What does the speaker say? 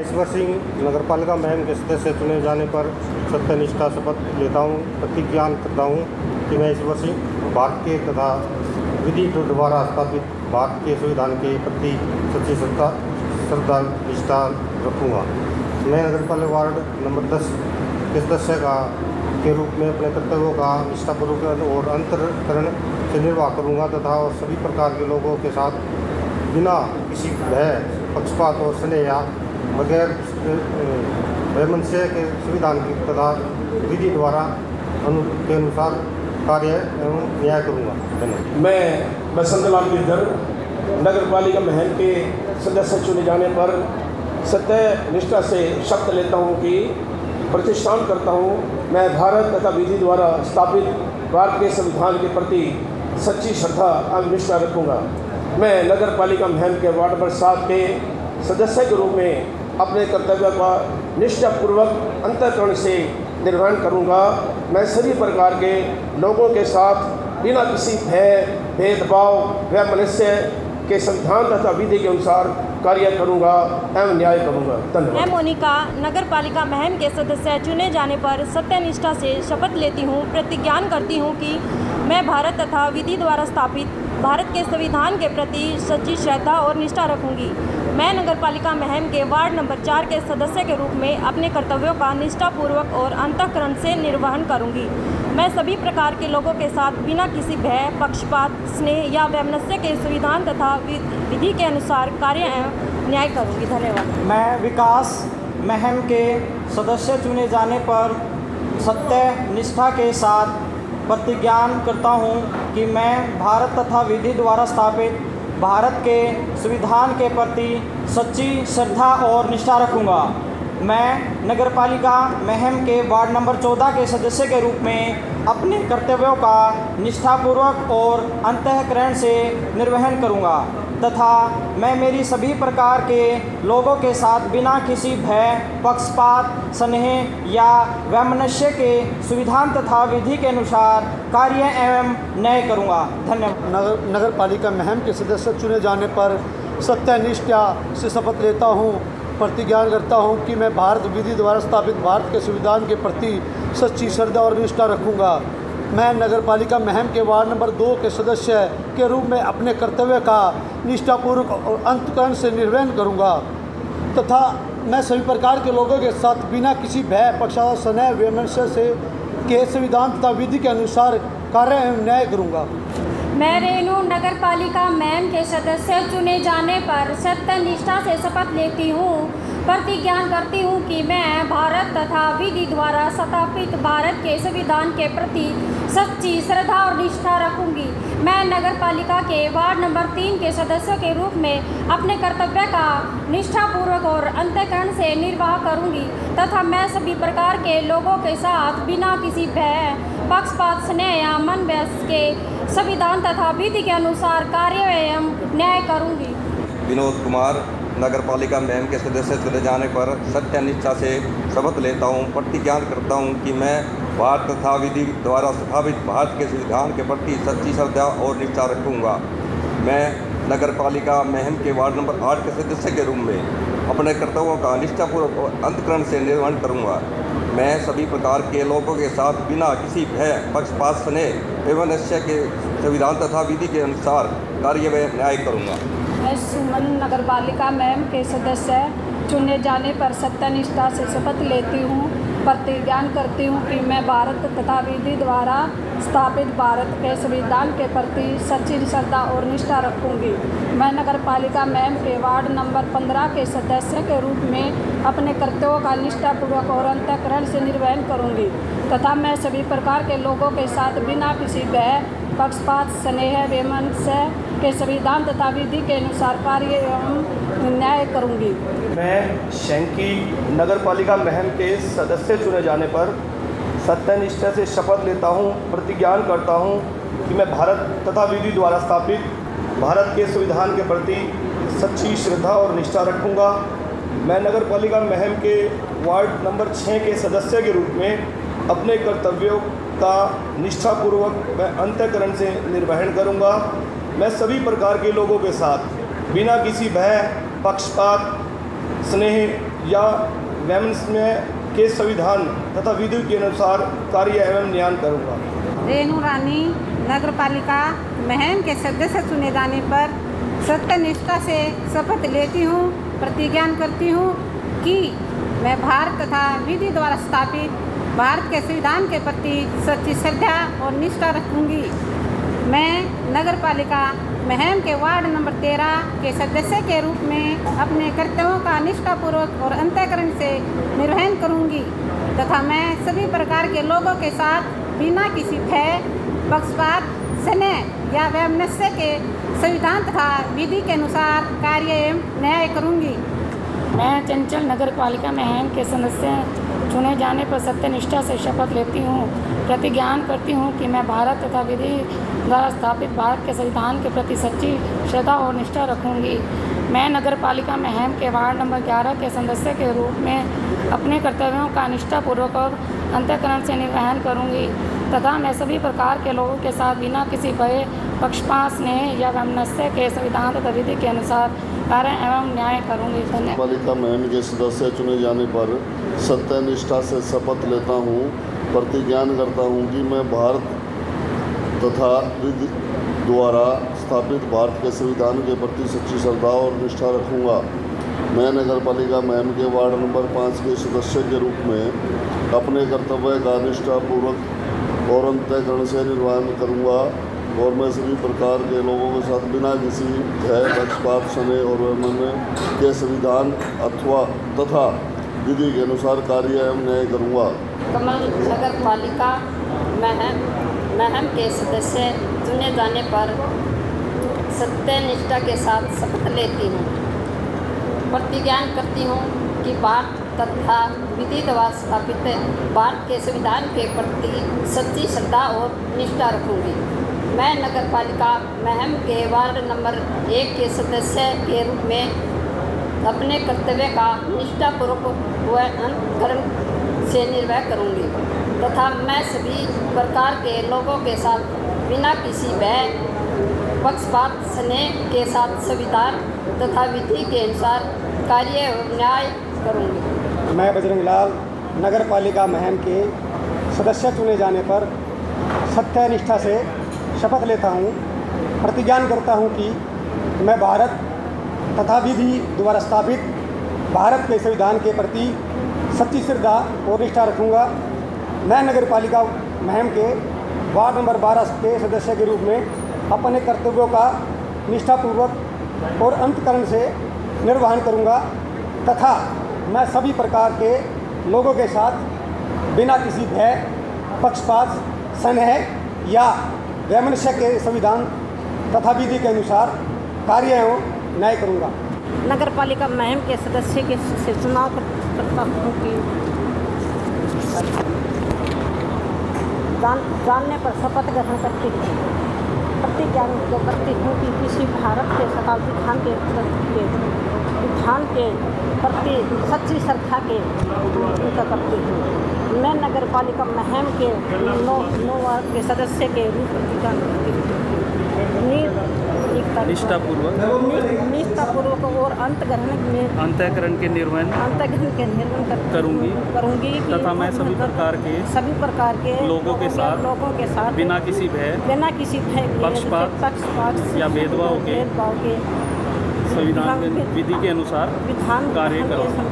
ईश्वर सिंह नगरपालिका महम के सदस्य चुने जाने पर सत्यनिष्ठा शपथ लेता हूँ। प्रतिज्ञा करता हूँ कि मैं ईश्वर सिंह भारत के तथा विधि द्वारा स्थापित भारत के संविधान के प्रति सच्ची श्रद्धा निष्ठा रखूँगा। मैं नगरपालिका वार्ड नंबर 10 के सदस्य के रूप में अपने कर्तव्यों का निष्ठापूर्वक और अंतःकरण से निर्वाह करूँगा तथा और सभी प्रकार के लोगों के साथ बिना किसी भय, पक्षपात और स्नेह या बगैर वैमनस्य के संविधान की तथा विधि द्वारा के अनुसार कार्य एवं न्याय करूँगा। धन्यवाद। मैं बसंतलाल गिरधर नगर पालिका महम के सदस्य चुने जाने पर सत्य निष्ठा से शपथ लेता हूँ कि प्रतिष्ठान करता हूँ मैं भारत तथा विधि द्वारा स्थापित भारत के संविधान के प्रति सच्ची श्रद्धा एवं निष्ठा रखूँगा। मैं नगर पालिका महम के वार्ड नंबर 7 के सदस्य के रूप में अपने कर्तव्य का निष्ठापूर्वक अंतःकरण से निर्वहन करूँगा। मैं सभी प्रकार के लोगों के साथ बिना किसी भय, भेदभाव व मनुष्य के संविधान तथा विधि के अनुसार कार्य करूँगा एवं न्याय करूँगा। धन्यवाद। मैं मोनिका नगर पालिका महम के सदस्य चुने जाने पर सत्यनिष्ठा से शपथ लेती हूँ। प्रतिज्ञा करती हूँ कि मैं भारत तथा विधि द्वारा स्थापित भारत के संविधान के प्रति सच्ची श्रद्धा और निष्ठा रखूंगी। मैं नगरपालिका महम के वार्ड नंबर 4 के सदस्य के रूप में अपने कर्तव्यों का निष्ठापूर्वक और अंतःकरण से निर्वहन करूंगी। मैं सभी प्रकार के लोगों के साथ बिना किसी भय, पक्षपात, स्नेह या वैमनस्य के संविधान तथा विधि के अनुसार कार्य एवं न्याय करूंगी। धन्यवाद। मैं विकास महम के सदस्य चुने जाने पर सत्य निष्ठा के साथ प्रतिज्ञा करता हूँ कि मैं भारत तथा विधि द्वारा स्थापित भारत के संविधान के प्रति सच्ची श्रद्धा और निष्ठा रखूँगा। मैं नगरपालिका महम के वार्ड नंबर 14 के सदस्य के रूप में अपने कर्तव्यों का निष्ठापूर्वक और अंतःकरण से निर्वहन करूँगा तथा मैं मेरी सभी प्रकार के लोगों के साथ बिना किसी भय, पक्षपात, स्नेह या वैमनस्य के संविधान तथा विधि के अनुसार कार्य एवं न्याय करूँगा। धन्यवाद। नगर पालिका महम के सदस्य चुने जाने पर सत्यनिष्ठा से शपथ लेता हूँ। प्रतिज्ञा करता हूँ कि मैं भारत विधि द्वारा स्थापित भारत के संविधान के प्रति सच्ची श्रद्धा और निष्ठा रखूँगा। मैं नगरपालिका महम के वार्ड नंबर 2 के सदस्य के रूप में अपने कर्तव्य का निष्ठापूर्वक और अंतःकरण से निर्वहन करूँगा तथा मैं सभी प्रकार के लोगों के साथ बिना किसी भय, पक्षपात, स्नेह, वैमनस्य से के संविधान तथा विधि के अनुसार कार्य एवं न्याय करूँगा। मैं रेणु नगर पालिका महम के सदस्य चुने जाने पर सत्यनिष्ठा से शपथ लेती हूँ। प्रतिज्ञा करती हूँ कि मैं भारत तथा विधि द्वारा स्थापित भारत के संविधान के प्रति सच्ची श्रद्धा और निष्ठा रखूँगी। मैं नगर पालिका के वार्ड नंबर 3 के सदस्यों के रूप में अपने कर्तव्य का निष्ठापूर्वक और अंतःकरण से निर्वाह करूँगी तथा मैं सभी प्रकार के लोगों के साथ बिना किसी भय, पक्षपात, स्नेह या मन व्यस के संविधान तथा विधि के अनुसार कार्य एवं न्याय करूँगी। विनोद कुमार नगरपालिका महम के सदस्य चुने जाने पर सत्यनिष्ठा से शपथ लेता हूँ। प्रतिज्ञा करता हूँ कि मैं भारत तथा विधि द्वारा स्थापित भारत के संविधान के प्रति सच्ची श्रद्धा और निष्ठा रखूँगा। मैं नगरपालिका महम के वार्ड नंबर 8 के सदस्य के रूप में अपने कर्तव्यों का निष्ठापूर्वक और अंतःकरण से निर्वहन करूँगा। मैं सभी प्रकार के लोगों के साथ बिना किसी भय, पक्षपात, स्नेह एवं वैमनस्य के संविधान तथा विधि के अनुसार कार्य व न्याय करूँगा। मैं सुमन नगरपालिका महम के सदस्य चुने जाने पर सत्यनिष्ठा से शपथ लेती हूँ। प्रतिज्ञा करती हूँ कि मैं भारत तथा विधि द्वारा स्थापित भारत के संविधान के प्रति सच्ची श्रद्धा और निष्ठा रखूँगी। मैं नगरपालिका महम के वार्ड नंबर 15 के सदस्य के रूप में अपने कर्तव्यों का निष्ठापूर्वक और अंतःकरण से निर्वहन करूँगी तथा मैं सभी प्रकार के लोगों के साथ बिना किसी भय, पक्षपात, स्नेह, वैमनस्य के संविधान तथा विधि के अनुसार कार्य एवं न्याय करूँगी। मैं शंकी नगरपालिका महम के सदस्य चुने जाने पर सत्यनिष्ठा से शपथ लेता हूँ। प्रतिज्ञा करता हूँ कि मैं भारत तथा विधि द्वारा स्थापित भारत के संविधान के प्रति सच्ची श्रद्धा और निष्ठा रखूँगा। मैं नगरपालिका महम के वार्ड नंबर 6 के सदस्य के रूप में अपने कर्तव्यों का निष्ठापूर्वक व अंतःकरण से निर्वहन करूँगा। मैं सभी प्रकार के लोगों के साथ बिना किसी भय, पक्षपात, स्नेह या वैमनस्य में के संविधान तथा विधि के अनुसार कार्य एवं न्याय करूँगा। रेणु रानी नगर पालिका महम के सदस्य चुने जाने पर सत्यनिष्ठा से शपथ लेती हूँ, प्रतिज्ञा करती हूँ कि मैं भारत तथा विधि द्वारा स्थापित भारत के संविधान के प्रति सच्ची श्रद्धा और निष्ठा रखूँगी। मैं नगर पालिका महम के वार्ड नंबर 13 के सदस्य के रूप में अपने कर्तव्यों का निष्ठापूर्वक और अंतःकरण से निर्वहन करूँगी तथा मैं सभी प्रकार के लोगों के साथ बिना किसी भय, पक्षपात, स्नेह या वैमनस्य के संविधान तथा विधि के अनुसार कार्य एवं न्याय करूँगी। मैं चंचल नगर पालिका महम के सदस्य चुने जाने पर सत्यनिष्ठा से शपथ लेती हूँ, प्रतिज्ञा करती हूँ कि मैं भारत तथा विधि द्वारा स्थापित भारत के संविधान के प्रति सच्ची श्रद्धा और निष्ठा रखूँगी। मैं नगर पालिका महम के वार्ड नंबर 11 के सदस्य के रूप में अपने कर्तव्यों का निष्ठापूर्वक और अंतःकरण से निर्वहन करूँगी तथा मैं सभी प्रकार के लोगों के साथ बिना किसी भय, पक्षपात, स्नेह या वैमनस्य के संविधान तथा विधि के अनुसार कार्य एवं न्याय करूँगी। धन्यवाद। पालिका महम के सदस्य चुने जाने पर सत्यनिष्ठा से शपथ लेता हूँ, प्रतिज्ञा करता हूँ कि मैं भारत तथा विधि द्वारा स्थापित भारत के संविधान के प्रति सच्ची श्रद्धा और निष्ठा रखूँगा। मैं नगर पालिका महम के वार्ड नंबर 5 के सदस्य के रूप में अपने कर्तव्य का निष्ठापूर्वक और अंतःकरण से निर्वहन करूँगा और मैं सभी प्रकार के लोगों के साथ बिना किसी भय, पक्षपात, स्नेह और वैमनस्य के संविधान अथवा तथा विधि के अनुसार कार्य एवं न्याय करूँगा। कमल नगर पालिका महम के सदस्य चुने जाने पर सत्यनिष्ठा के साथ शपथ लेती हूँ, प्रतिज्ञा करती हूँ कि भारत तथा विधि द्वारा स्थापित भारत के संविधान के प्रति सच्ची श्रद्धा और निष्ठा रखूँगी। मैं नगर पालिका महम के वार्ड नंबर 1 के सदस्य के रूप में अपने कर्तव्य का निष्ठापूर्वक व अंतःकरण से निर्वाह करूँगी तथा मैं सभी प्रकार के लोगों के साथ बिना किसी भय, पक्षपात, स्नेह के साथ संविधान तथा विधि के अनुसार कार्य एवं न्याय करूँगी। मैं बजरंग लाल नगर पालिका महम के सदस्य चुने जाने पर सत्यनिष्ठा से शपथ लेता हूँ, प्रतिज्ञा करता हूँ कि मैं भारत तथा विधि द्वारा स्थापित भारत के संविधान के प्रति सच्ची श्रद्धा और निष्ठा रखूँगा। मैं नगर पालिका महम के वार्ड नंबर 12 के सदस्य के रूप में अपने कर्तव्यों का निष्ठापूर्वक और अंतःकरण से निर्वहन करूँगा तथा मैं सभी प्रकार के लोगों के साथ बिना किसी भय, पक्षपात, स्नेह या वैमनस्य के संविधान तथा विधि के अनुसार कार्य एवं न्याय करूँगा। नगर पालिका महम के सदस्य के से चुनाव करता हूँ कि जानने पर शपथ ग्रहण करती हूँ, प्रतिज्ञा करती हूँ कि किसी भारत के तथा विधान के प्रति सच्ची श्रद्धा के करती हूँ। मैं नगर पालिका महम के 9 वार्ड के सदस्य के रूप में निष्ठापूर्वक और अंतःकरण के निर्वहन करूँगी तथा मैं सभी प्रकार के लोगों के साथ बिना किसी भय, पक्षपात या भेदभाव के संविधान विधि के अनुसार कार्य करूँगा।